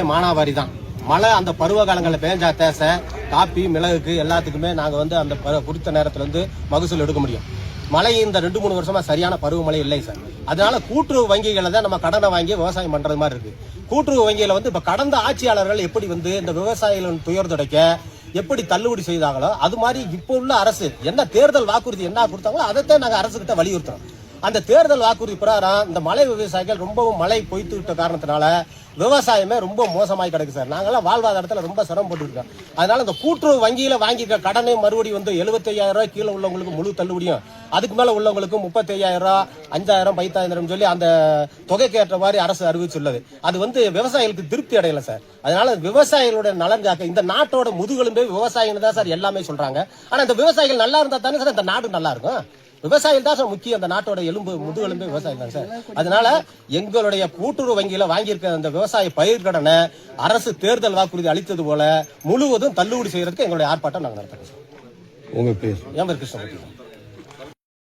மானாவாரி தான். மழை அந்த பருவ காலங்களில் பேஞ்சா தேச காப்பி மிளகுக்கு எல்லாத்துக்குமே நாங்கள் அந்த குறித்த நேரத்தில் மகசூல் எடுக்க முடியும். மழை இந்த 2-3 வருஷமா சரியான பருவமழை இல்லை சார். அதனால கூட்டுறவு வங்கிகளை தான் நம்ம கடனை வாங்கி விவசாயம் பண்றது மாதிரி இருக்கு. கூட்டுறவு வங்கியில இப்ப கடந்த ஆட்சியாளர்கள் எப்படி இந்த விவசாயிகளின் துயர் துடைக்க எப்படி தள்ளுபடி செய்தாங்களோ அது மாதிரி இப்போ உள்ள அரசு என்ன தேர்தல் வாக்குறுதி என்ன கொடுத்தாங்களோ அதைத்தான் நாங்கள் அரசு கிட்ட வலியுறுத்துறோம். அந்த தேர்தல் வாக்குறுதி பிரகாரம் இந்த மலை விவசாயிகள் ரொம்பவும் மழை பொய்த்து விட்ட காரணத்தினால விவசாயமே ரொம்ப மோசமாய் கிடக்கு சார். நாங்கெல்லாம் வாழ்வாதாரத்தில் ரொம்ப சிரமப்பட்டு இருக்கோம். அதனால இந்த கூட்டுறவு வங்கியில வாங்கிக்க கடனை மறுபடியும் 75,000 ரூபாய் கீழே உள்ளவங்களுக்கு முழு தள்ளுபடியும், அதுக்கு மேல உள்ளவங்களுக்கு 35,000 ரூபாய் 5,000 15,000 சொல்லி அந்த தொகைக்கு ஏற்ற மாதிரி அரசு அறிவிச்சுள்ளது. அது விவசாயிகளுக்கு திருப்தி அடையல சார். அதனால விவசாயிகளுடைய நலன் காக்க இந்த நாட்டோட முதுகெலும்பே விவசாயிகள் தான் சார் எல்லாமே சொல்றாங்க. ஆனா இந்த விவசாயிகள் நல்லா இருந்தா தானே சார் இந்த நாடு நல்லா இருக்கும். விவசாயிகள் தான் சார் முக்கியம். அந்த நாட்டோட முதுகெலும்பே விவசாயம் தான் சார். அதனால எங்களுடைய கூட்டுறவு வங்கியில வாங்கியிருக்க அந்த விவசாய பயிர்கடனை அரசு தேர்தல் வாக்குறுதி அளித்தது போல முழுவதும் தள்ளுபடி செய்யறதுக்கு எங்களுடைய ஆர்ப்பாட்டம் நாங்கள் நடத்துறோம். உங்க பேர்? என் பேர் கிருஷ்ணமூர்த்தி.